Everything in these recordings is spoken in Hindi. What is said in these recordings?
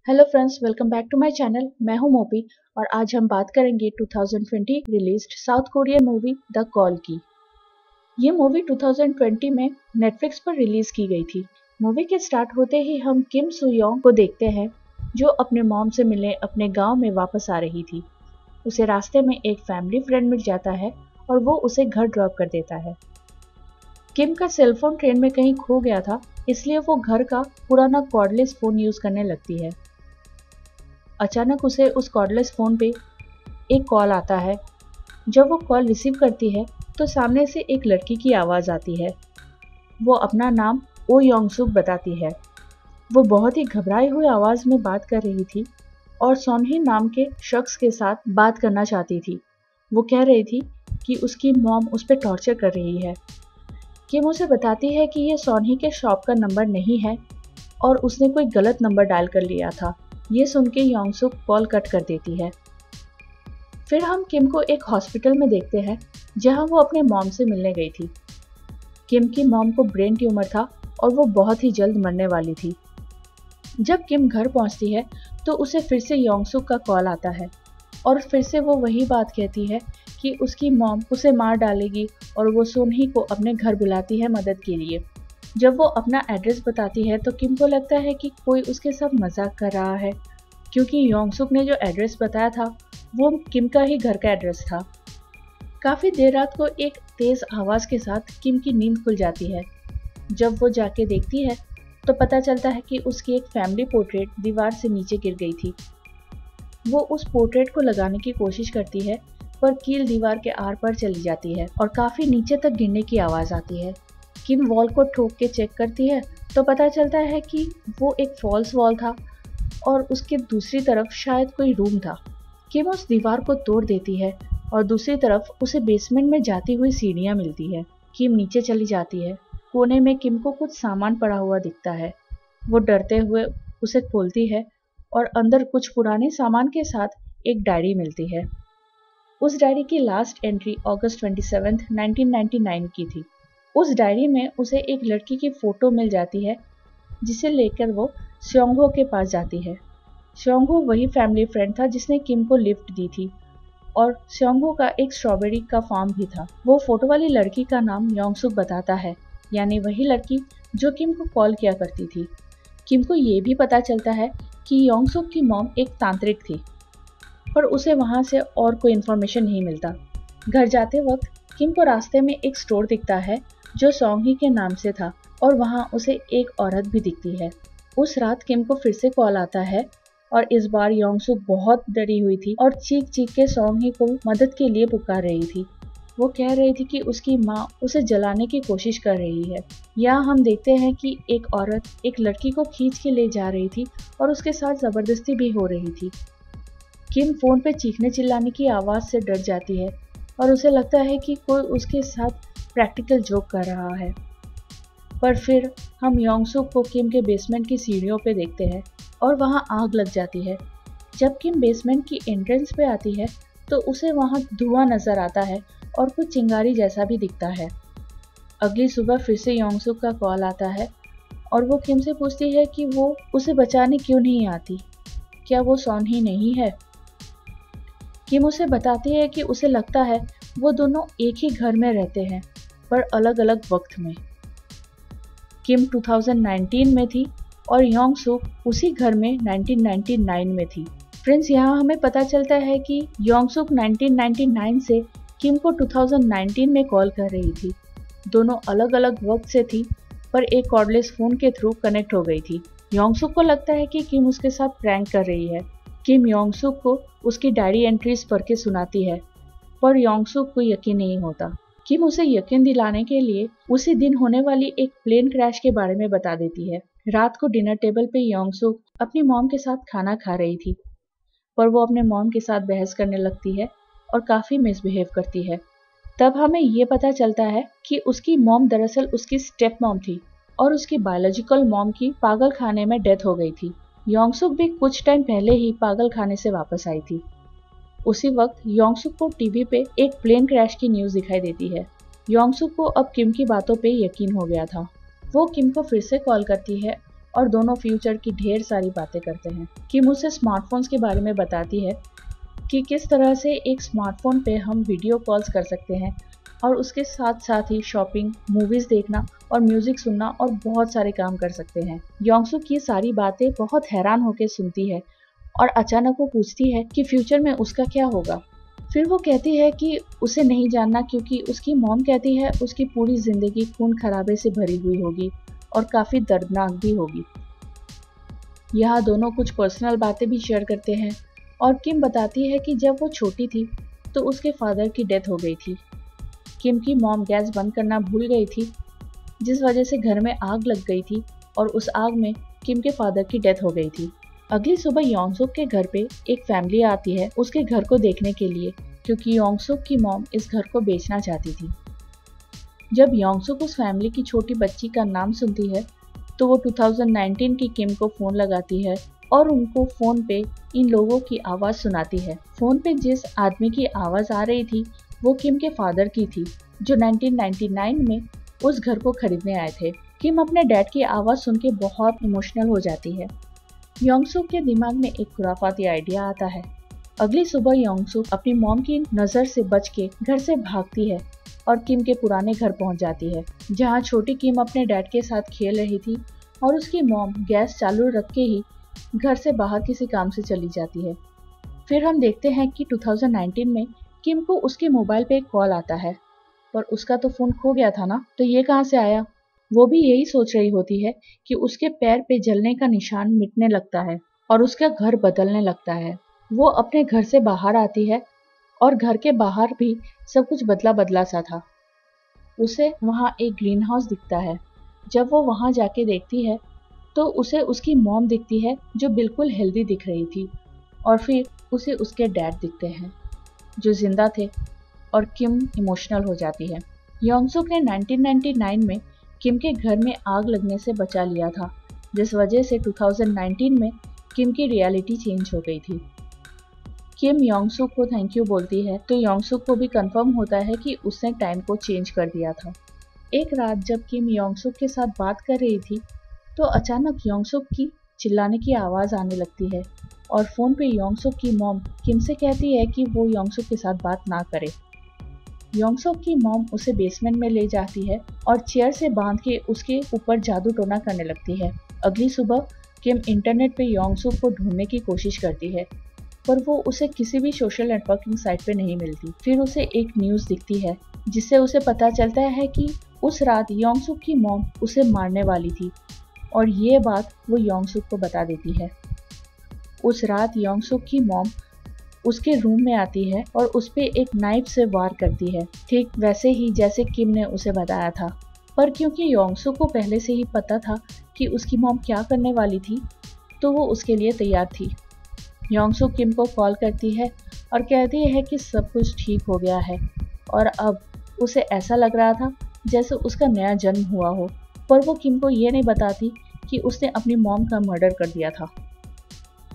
Hello friends, welcome back to my channel. मैं हूं मोपी और आज हम बात करेंगे 2020 released South Korean movie the call की। ये मूवी 2020 में नेटफ्लिक्स पर रिलीज की गई थी। मूवी के स्टार्ट होते ही हम किम सू योंग को देखते हैं जो अपने मॉम से मिलने अपने गांव में वापस आ रही थी। उसे रास्ते में एक फैमिली फ्रेंड मिल जाता है और वो उसे घर ड्रॉप कर देता है। किम का सेलफोन ट्रेन में कहीं खो गया था, इसलिए वो घर का पुराना कॉर्डलेस फोन यूज करने लगती है। अचानक उसे उस कॉर्डलेस फोन पे एक कॉल आता है। जब वो कॉल रिसीव करती है तो सामने से एक लड़की की आवाज़ आती है। वो अपना नाम ओ योंग सुक बताती है। वो बहुत ही घबराई हुई आवाज़ में बात कर रही थी और सोनही नाम के शख्स के साथ बात करना चाहती थी। वो कह रही थी कि उसकी मॉम उस पर टॉर्चर कर रही है। किम उसे बताती है कि ये सोनही के शॉप का नंबर नहीं है और उसने कोई गलत नंबर डायल कर लिया था। ये सुन के योंग सुक कॉल कट कर देती है। फिर हम किम को एक हॉस्पिटल में देखते हैं जहां वो अपने मॉम से मिलने गई थी। किम की मॉम को ब्रेन ट्यूमर था और वो बहुत ही जल्द मरने वाली थी। जब किम घर पहुंचती है तो उसे फिर से योंग सुक का कॉल आता है और फिर से वो वही बात कहती है कि उसकी मॉम उसे मार डालेगी और वो सोनही को अपने घर बुलाती है मदद के लिए। जब वो अपना एड्रेस बताती है तो किम को लगता है कि कोई उसके साथ मजाक कर रहा है, क्योंकि योंग सुक ने जो एड्रेस बताया था वो किम का ही घर का एड्रेस था। काफ़ी देर रात को एक तेज़ आवाज़ के साथ किम की नींद खुल जाती है। जब वो जाके देखती है तो पता चलता है कि उसकी एक फैमिली पोर्ट्रेट दीवार से नीचे गिर गई थी। वो उस पोर्ट्रेट को लगाने की कोशिश करती है पर कील दीवार के आर पार चली जाती है और काफ़ी नीचे तक गिरने की आवाज़ आती है। किम वॉल को ठोक के चेक करती है तो पता चलता है कि वो एक फॉल्स वॉल था और उसके दूसरी तरफ शायद कोई रूम था। किम उस दीवार को तोड़ देती है और दूसरी तरफ उसे बेसमेंट में जाती हुई सीढ़ियां मिलती है। किम नीचे चली जाती है। कोने में किम को कुछ सामान पड़ा हुआ दिखता है। वो डरते हुए उसे खोलती है और अंदर कुछ पुराने सामान के साथ एक डायरी मिलती है। उस डायरी की लास्ट एंट्री अगस्त 27, 1999 की थी। उस डायरी में उसे एक लड़की की फोटो मिल जाती है जिसे लेकर वो स्योंगहो के पास जाती है। स्योंगहो वही फैमिली फ्रेंड था जिसने किम को लिफ्ट दी थी और स्योंगहो का एक स्ट्रॉबेरी का फार्म भी था। वो फोटो वाली लड़की का नाम योंग सुक बताता है, यानी वही लड़की जो किम को कॉल किया करती थी। किम को ये भी पता चलता है कि योंग सुक की मॉम एक तांत्रिक थी, पर उसे वहाँ से और कोई इन्फॉर्मेशन नहीं मिलता। घर जाते वक्त किम को रास्ते में एक स्टोर दिखता है जो सोंगही के नाम से था और वहाँ उसे एक औरत भी दिखती है। उस रात किम को फिर से कॉल आता है और इस बार योंग सुक बहुत डरी हुई थी और चीख चीख के सोंगही को मदद के लिए पुकार रही थी। वो कह रही थी कि उसकी माँ उसे जलाने की कोशिश कर रही है। यहाँ हम देखते हैं कि एक औरत एक लड़की को खींच के ले जा रही थी और उसके साथ जबरदस्ती भी हो रही थी। किम फोन पे चीखने चिल्लाने की आवाज़ से डर जाती है और उसे लगता है कि कोई उसके साथ प्रैक्टिकल जोक कर रहा है। पर फिर हम योंग सुक को किम के बेसमेंट की सीढ़ियों पे देखते हैं और वहाँ आग लग जाती है। जब किम बेसमेंट की एंट्रेंस पे आती है तो उसे वहाँ धुआं नजर आता है और कुछ चिंगारी जैसा भी दिखता है। अगली सुबह फिर से योंग सुक का कॉल आता है और वो किम से पूछती है कि वो उसे बचाने क्यों नहीं आती, क्या वो सोनही नहीं है। किम उसे बताती है कि उसे लगता है वो दोनों एक ही घर में रहते हैं पर अलग अलग वक्त में। किम 2019 में थी और योंग सुक उसी घर में 1999 में थी। फ्रेंड्स, यहाँ हमें पता चलता है कि योंग सुक 1999 से किम को 2019 में कॉल कर रही थी। दोनों अलग अलग वक्त से थी पर एक कॉर्डलेस फोन के थ्रू कनेक्ट हो गई थी। योंग सुक को लगता है कि किम उसके साथ प्रैंक कर रही है। किम योंग सुक को उसकी डायरी एंट्रीज पढ़ के सुनाती है पर योंग सुक को यकीन नहीं होता। किम उसे यकीन दिलाने के लिए उसी दिन होने वाली एक प्लेन क्रैश के बारे में बता देती है। रात को डिनर टेबल पे योंग सुक अपनी मॉम के साथ खाना खा रही थी पर वो अपने मॉम के साथ बहस करने लगती है और काफ़ी मिसबिहेव करती है। तब हमें ये पता चलता है कि उसकी मॉम दरअसल उसकी स्टेप मॉम थी और उसकी बायोलॉजिकल मॉम की पागल खाने में डेथ हो गई थी। योंग सुक भी कुछ टाइम पहले ही पागल खाने से वापस आई थी। उसी वक्त योंग सुक को टीवी पे एक प्लेन क्रैश की न्यूज़ दिखाई देती है। योंग सुक को अब किम की बातों पे यकीन हो गया था। वो किम को फिर से कॉल करती है और दोनों फ्यूचर की ढेर सारी बातें करते हैं। किम उसे स्मार्टफोन्स के बारे में बताती है कि किस तरह से एक स्मार्टफोन पे हम वीडियो कॉल्स कर सकते हैं और उसके साथ साथ ही शॉपिंग, मूवीज देखना और म्यूजिक सुनना और बहुत सारे काम कर सकते हैं। योंगसुक ये सारी बातें बहुत हैरान होकर सुनती है और अचानक वो पूछती है कि फ्यूचर में उसका क्या होगा। फिर वो कहती है कि उसे नहीं जानना क्योंकि उसकी मॉम कहती है उसकी पूरी जिंदगी खून खराबे से भरी हुई होगी और काफी दर्दनाक भी होगी। यहाँ दोनों कुछ पर्सनल बातें भी शेयर करते हैं और किम बताती है कि जब वो छोटी थी तो उसके फादर की डेथ हो गई थी। किम की मॉम गैस बंद करना भूल गई थी जिस वजह से घर में आग लग गई थी और उस आग में किम के फादर की डेथ हो गई थी। अगली सुबह योंगसुक के घर पे एक फैमिली आती है उसके घर को देखने के लिए क्योंकि योंगसुक की मॉम इस घर को बेचना चाहती थी। जब योंगसुक उस फैमिली की छोटी बच्ची का नाम सुनती है तो वो 2019 की किम को फोन लगाती है और उनको फोन पे इन लोगों की आवाज सुनाती है। फोन पे जिस आदमी की आवाज आ रही थी वो किम के फादर की थी जो 1999 में उस घर को खरीदने आए थे। किम अपने डैड की आवाज सुन के बहुत इमोशनल हो जाती है। योंगसुक के दिमाग में एक खुराफाती आइडिया आता है। अगली सुबह योंगसुक अपनी मॉम की नजर से बच के घर से भागती है और किम के पुराने घर पहुंच जाती है जहां छोटी किम अपने डैड के साथ खेल रही थी और उसकी मॉम गैस चालू रख के ही घर से बाहर किसी काम से चली जाती है। फिर हम देखते हैं कि 2019 में किम को उसके मोबाइल पे एक कॉल आता है पर उसका तो फोन खो गया था ना, तो ये कहाँ से आया। वो भी यही सोच रही होती है कि उसके पैर पे जलने का निशान मिटने लगता है और उसका घर बदलने लगता है। वो अपने घर से बाहर आती है और घर के बाहर भी सब कुछ बदला बदला सा था। उसे वहाँ एक ग्रीन हाउस दिखता है। जब वो वहाँ जाके देखती है तो उसे उसकी मॉम दिखती है जो बिल्कुल हेल्दी दिख रही थी और फिर उसे उसके डैड दिखते हैं जो जिंदा थे और किम इमोशनल हो जाती है। योंगसुक ने 1999 में किम के घर में आग लगने से बचा लिया था जिस वजह से 2019 में किम की रियलिटी चेंज हो गई थी। किम योंगसुक को थैंक यू बोलती है तो योंगसुक को भी कंफर्म होता है कि उसने टाइम को चेंज कर दिया था। एक रात जब किम योंगसुक के साथ बात कर रही थी तो अचानक योंगसुक की चिल्लाने की आवाज आने लगती है और फोन पे योंगसुक की मॉम किम से कहती है कि वो योंगसुक के साथ बात ना करे। योंगसुक की मॉम उसे बेसमेंट में ले जाती है और चेयर से बांध के उसके ऊपर जादू टोना करने लगती है। अगली सुबह किम इंटरनेट पे योंगसुक को ढूंढने की कोशिश करती है पर वो उसे किसी भी सोशल नेटवर्किंग साइट पे नहीं मिलती। फिर उसे एक न्यूज दिखती है जिससे उसे पता चलता है कि उस रात योंगसुक की मॉम उसे मारने वाली थी और ये बात वो योंगसुक को बता देती है। उस रात योंगसुक की मॉम उसके रूम में आती है और उस पे एक नाइफ से वार करती है, ठीक वैसे ही जैसे किम ने उसे बताया था। पर क्योंकि योंगसुक को पहले से ही पता था कि उसकी मॉम क्या करने वाली थी तो वो उसके लिए तैयार थी। योंगसुक किम को कॉल करती है और कहती है कि सब कुछ ठीक हो गया है और अब उसे ऐसा लग रहा था जैसे उसका नया जन्म हुआ हो, पर वो किम को ये नहीं बताती कि उसने अपनी मॉम का मर्डर कर दिया था।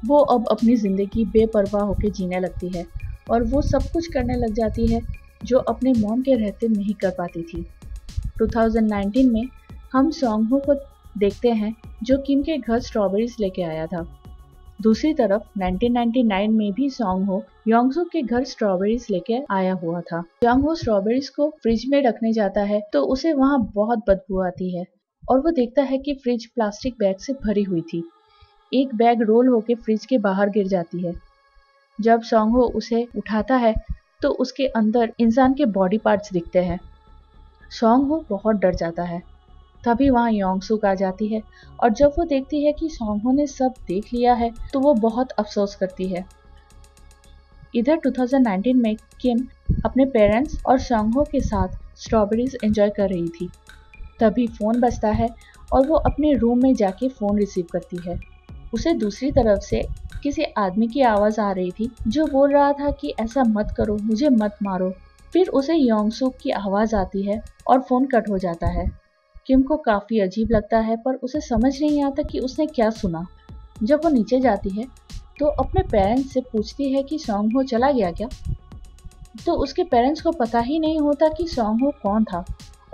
वो अब अपनी जिंदगी बेपरवाह होकर जीने लगती है और वो सब कुछ करने लग जाती है जो अपने मॉम के रहते नहीं कर पाती थी। 2019 में हम सॉन्ग हो को देखते हैं जो किम के घर स्ट्रॉबेरीज लेके आया था। दूसरी तरफ 1999 में भी सॉन्ग हो योंगसुक के घर स्ट्रॉबेरीज लेके आया हुआ था। योंग हो स्ट्रॉबेरीज को फ्रिज में रखने जाता है तो उसे वहाँ बहुत बदबू आती है और वो देखता है कि फ्रिज प्लास्टिक बैग से भरी हुई थी। एक बैग रोल होके फ्रिज के बाहर गिर जाती है। जब सॉन्ग हो उसे उठाता है तो उसके अंदर इंसान के बॉडी पार्ट्स दिखते हैं। सॉन्ग हो बहुत डर जाता है। तभी वहाँ योंगसुक आ जाती है और जब वो देखती है कि सॉन्ग हो ने सब देख लिया है तो वो बहुत अफसोस करती है। इधर 2019 में किम अपने पेरेंट्स और सॉन्ग हो के साथ स्ट्रॉबेरीज एंजॉय कर रही थी। तभी फोन बजता है और वो अपने रूम में जाके फोन रिसीव करती है। उसे दूसरी तरफ से किसी आदमी की आवाज आ रही थी जो बोल रहा था कि ऐसा मत करो, मुझे मत मारो। फिर उसे योंगसुक की आवाज आती है और फोन कट हो जाता है। किम को काफी अजीब लगता है पर उसे समझ नहीं आता कि उसने क्या सुना। जब वो नीचे जाती है तो अपने पेरेंट्स से पूछती है कि सॉन्ग हो चला गया क्या, तो उसके पेरेंट्स को पता ही नहीं होता कि सॉन्ग हो कौन था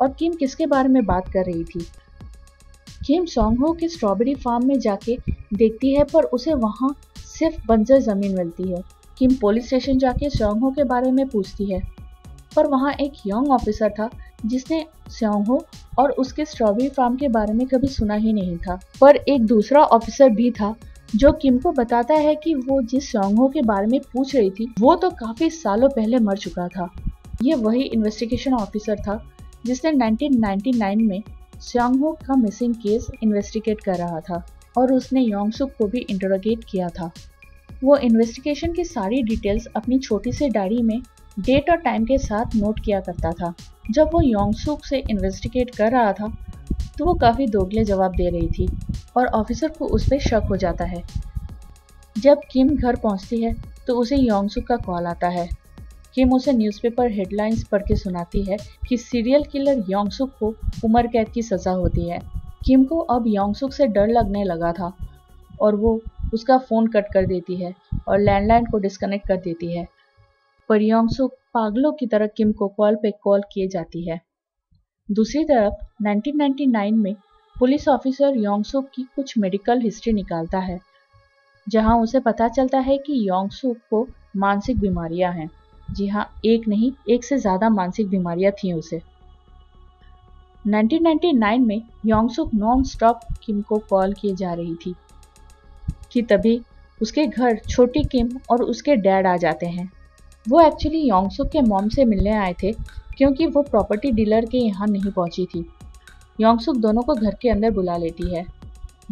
और किम किसके बारे में बात कर रही थी। किम सॉन्ग हो के स्ट्रॉबेरी फार्म में जाके देखती है पर उसे वहाँ सिर्फ बंजर जमीन मिलती है। किम पुलिस स्टेशन जाके सॉन्ग हो के बारे में पूछती है पर वहाँ एक यंग ऑफिसर था जिसने सॉन्ग हो और उसके स्ट्रॉबेरी फार्म के बारे में कभी सुना ही नहीं था। पर एक दूसरा ऑफिसर भी था जो किम को बताता है कि वो जिस सॉन्ग हो के बारे में पूछ रही थी वो तो काफी सालों पहले मर चुका था। ये वही इन्वेस्टिगेशन ऑफिसर था जिसने 1999 में सॉन्ग हो का मिसिंग केस इन्वेस्टिगेट कर रहा था और उसने योंग सुक को भी इंटरोगेट किया था। वो इन्वेस्टिगेशन की सारी डिटेल्स अपनी छोटी सी डायरी में डेट और टाइम के साथ नोट किया करता था। जब वो योंग सुक से इन्वेस्टिगेट कर रहा था तो वो काफ़ी दोगले जवाब दे रही थी और ऑफिसर को उस पर शक हो जाता है। जब किम घर पहुंचती है तो उसे योंग सुक का कॉल आता है। किम उसे न्यूज़पेपर हेडलाइंस पढ़ के सुनाती है कि सीरियल किलर योंग सुक को उम्र कैद की सज़ा होती है। किम को अब योंग सुक से डर लगने लगा था और वो उसका फ़ोन कट कर देती है और लैंडलाइन को डिस्कनेक्ट कर देती है। पर योंग सुक पागलों की तरह किम को कॉल पे कॉल किए जाती है। दूसरी तरफ 1999 में पुलिस ऑफिसर योंग सुक की कुछ मेडिकल हिस्ट्री निकालता है जहां उसे पता चलता है कि योंग सुक को मानसिक बीमारियां हैं। जी हाँ, एक नहीं, एक से ज़्यादा मानसिक बीमारियां थीं उसे। 1999 में योंग सुक नॉन स्टॉप किम को कॉल किए जा रही थी कि तभी उसके घर छोटी किम और उसके डैड आ जाते हैं। वो एक्चुअली योंग सुक के मॉम से मिलने आए थे क्योंकि वो प्रॉपर्टी डीलर के यहाँ नहीं पहुंची थी। योंग सुक दोनों को घर के अंदर बुला लेती है।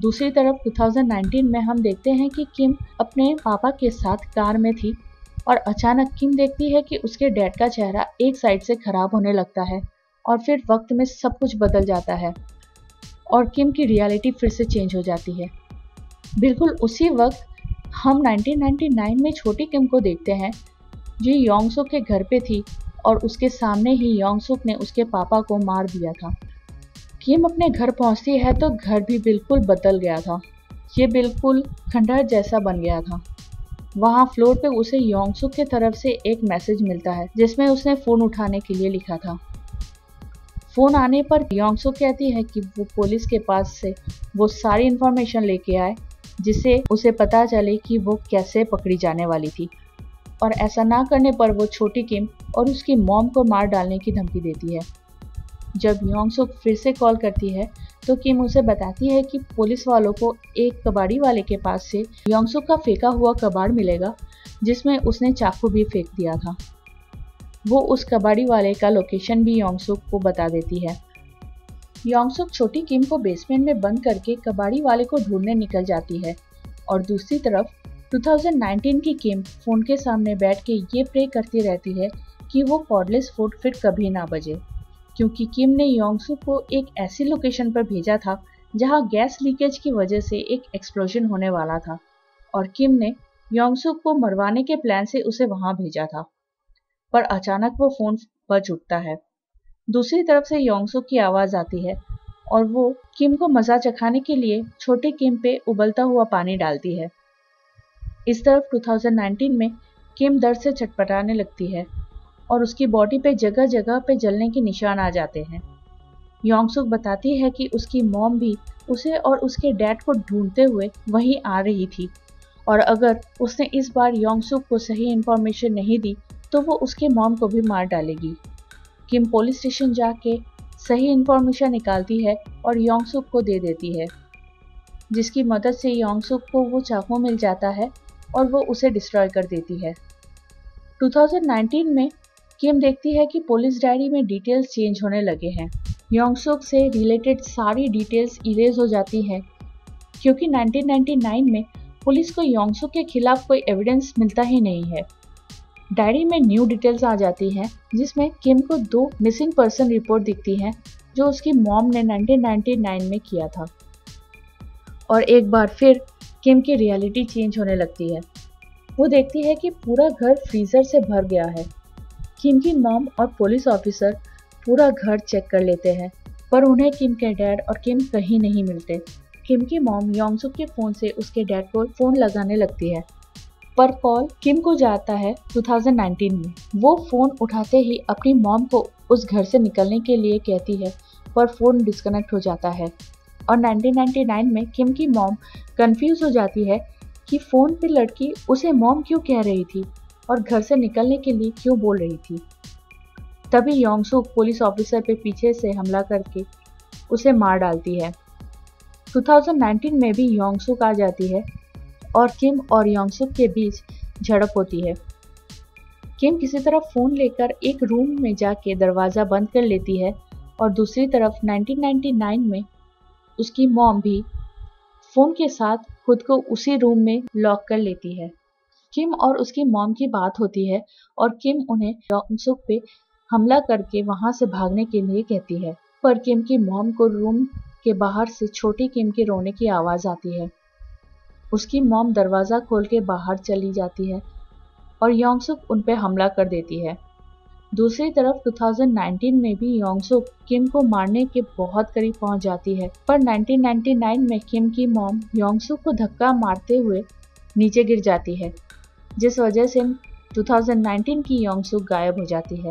दूसरी तरफ 2019 में हम देखते हैं कि किम अपने पापा के साथ कार में थी और अचानक किम देखती है कि उसके डैड का चेहरा एक साइड से खराब होने लगता है और फिर वक्त में सब कुछ बदल जाता है और किम की रियलिटी फिर से चेंज हो जाती है। बिल्कुल उसी वक्त हम 1999 में छोटी किम को देखते हैं जो योंग सुक के घर पे थी और उसके सामने ही योंग सुक ने उसके पापा को मार दिया था। किम अपने घर पहुंचती है तो घर भी बिल्कुल बदल गया था। ये बिल्कुल खंडहर जैसा बन गया था। वहाँ फ्लोर पे उसे योंग सुक की तरफ से एक मैसेज मिलता है जिसमें उसने फ़ोन उठाने के लिए लिखा था। फ़ोन आने पर योंग सुक कहती है कि वो पुलिस के पास से वो सारी इन्फॉर्मेशन लेके आए जिससे उसे पता चले कि वो कैसे पकड़ी जाने वाली थी और ऐसा ना करने पर वो छोटी किम और उसकी मॉम को मार डालने की धमकी देती है। जब योंग सुक फिर से कॉल करती है तो किम उसे बताती है कि पुलिस वालों को एक कबाड़ी वाले के पास से योंग सुक का फेंका हुआ कबाड़ मिलेगा जिसमें उसने चाकू भी फेंक दिया था। वो उस कबाड़ी वाले का लोकेशन भी योंग सुक को बता देती है। योंग सुक छोटी किम को बेसमेंट में बंद करके कबाड़ी वाले को ढूंढने निकल जाती है और दूसरी तरफ 2019 की किम फोन के सामने बैठ के ये प्रे करती रहती है कि वो कॉर्डलेस फोन फिर कभी ना बजे, क्योंकि किम ने योंग सुक को एक ऐसी लोकेशन पर भेजा था जहां गैस लीकेज की वजह से एक एक्सप्लोजन होने वाला था और किम ने योंग सुक को मरवाने के प्लान से उसे वहां भेजा था। पर अचानक वो फोन बज उठता है। दूसरी तरफ से योंग सुक की आवाज आती है और वो किम को मजा चखाने के लिए छोटे किम पे उबलता हुआ पानी डालती है। इस तरफ 2019 में किम दर्द से छटपटाने लगती है और उसकी बॉडी पे जगह जगह पे जलने के निशान आ जाते हैं। योंग सुक बताती है कि उसकी मॉम भी उसे और उसके डैड को ढूंढते हुए वहीं आ रही थी और अगर उसने इस बार योंग सुक को सही इन्फॉर्मेशन नहीं दी तो वो उसके मॉम को भी मार डालेगी। किम पुलिस स्टेशन जाके सही इन्फॉर्मेशन निकालती है और योंग सुक को दे देती है, जिसकी मदद से योंग सुक को वो चाकू मिल जाता है और वो उसे डिस्ट्रॉय कर देती है। 2019 में किम देखती है कि पुलिस डायरी में डिटेल्स चेंज होने लगे हैं। योंग सुक से रिलेटेड सारी डिटेल्स इरेज हो जाती हैं क्योंकि 1999 में पुलिस को योंग सुक के खिलाफ कोई एविडेंस मिलता ही नहीं है। डायरी में न्यू डिटेल्स आ जाती हैं जिसमें किम को 2 मिसिंग पर्सन रिपोर्ट दिखती हैं जो उसकी मॉम ने 1999 में किया था और एक बार फिर किम की रियलिटी चेंज होने लगती है। वो देखती है कि पूरा घर फ्रीजर से भर गया है। किम की मॉम और पुलिस ऑफिसर पूरा घर चेक कर लेते हैं पर उन्हें किम के डैड और किम कहीं नहीं मिलते। किम की मॉम योंग सुक के फ़ोन से उसके डैड को फ़ोन लगाने लगती है पर कॉल किम को जाता है 2019 में। वो फ़ोन उठाते ही अपनी मॉम को उस घर से निकलने के लिए कहती है पर फ़ोन डिस्कनेक्ट हो जाता है। और 1999 में किम की मॉम कंफ्यूज हो जाती है कि फोन पे लड़की उसे मॉम क्यों कह रही थी और घर से निकलने के लिए क्यों बोल रही थी। तभी योंगसुक पुलिस ऑफिसर पे पीछे से हमला करके उसे मार डालती है। 2019 में भी योंगसुक आ जाती है और किम और योंगसुक के बीच झड़प होती है। किम किसी तरह फोन लेकर एक रूम में जाके दरवाजा बंद कर लेती है और दूसरी तरफ 1999 में उसकी मॉम भी फोन के साथ खुद को उसी रूम में लॉक कर लेती है। किम और उसकी मॉम की बात होती है और किम उन्हें योंगसुक पे हमला करके वहां से भागने के लिए कहती है, पर किम की मॉम को रूम के बाहर से छोटी किम के रोने की आवाज आती है। उसकी मॉम दरवाजा खोल के बाहर चली जाती है और योंगसुक उन पे हमला कर देती है। दूसरी तरफ 2019 में भी योंगसुक किम को मारने के बहुत करीब पहुंच जाती है, पर 1999 में किम की मॉम योंगसुक को धक्का मारते हुए नीचे गिर जाती है, जिस वजह से 2019 की योंगसुक गायब हो जाती है।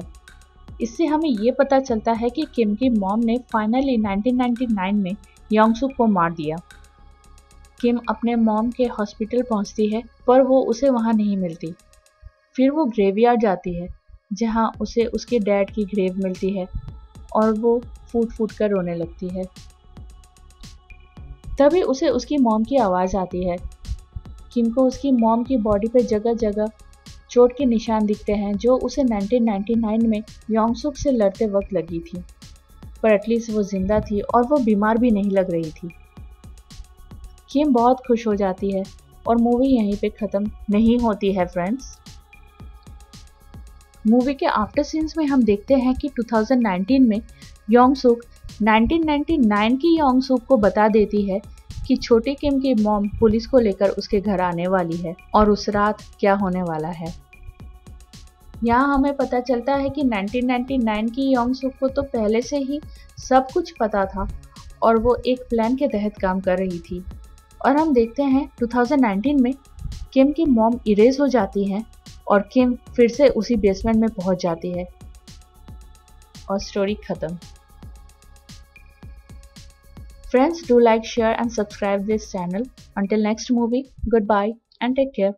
इससे हमें ये पता चलता है कि किम की मॉम ने फाइनली 1999 में योंगसुक को मार दिया। किम अपने मॉम के हॉस्पिटल पहुंचती है, पर वो उसे वहां नहीं मिलती। फिर वो ग्रेवयार्ड जाती है, जहां उसे उसके डैड की ग्रेव मिलती है और वो फूट फूट कर रोने लगती है। तभी उसे उसकी मॉम की आवाज़ आती है। किम को उसकी मॉम की बॉडी पे जगह जगह चोट के निशान दिखते हैं, जो उसे 1999 में योंगसुक से लड़ते वक्त लगी थी, पर एटलीस्ट वो जिंदा थी और वो बीमार भी नहीं लग रही थी। किम बहुत खुश हो जाती है और मूवी यहीं पे ख़त्म नहीं होती है फ्रेंड्स। मूवी के आफ्टर सीन्स में हम देखते हैं कि 2019 में योंगसुक 1999 की योंगसुक को बता देती है कि छोटी किम की मॉम पुलिस को लेकर उसके घर आने वाली है और उस रात क्या होने वाला है। यहाँ हमें पता चलता है कि 1999 की योंगसुक को तो पहले से ही सब कुछ पता था और वो एक प्लान के तहत काम कर रही थी। और हम देखते हैं 2019 में किम की मॉम इरेज हो जाती है और किम फिर से उसी बेसमेंट में पहुंच जाती है और स्टोरी खत्म। Friends, do like, share and subscribe this channel. Until next movie, goodbye and take care.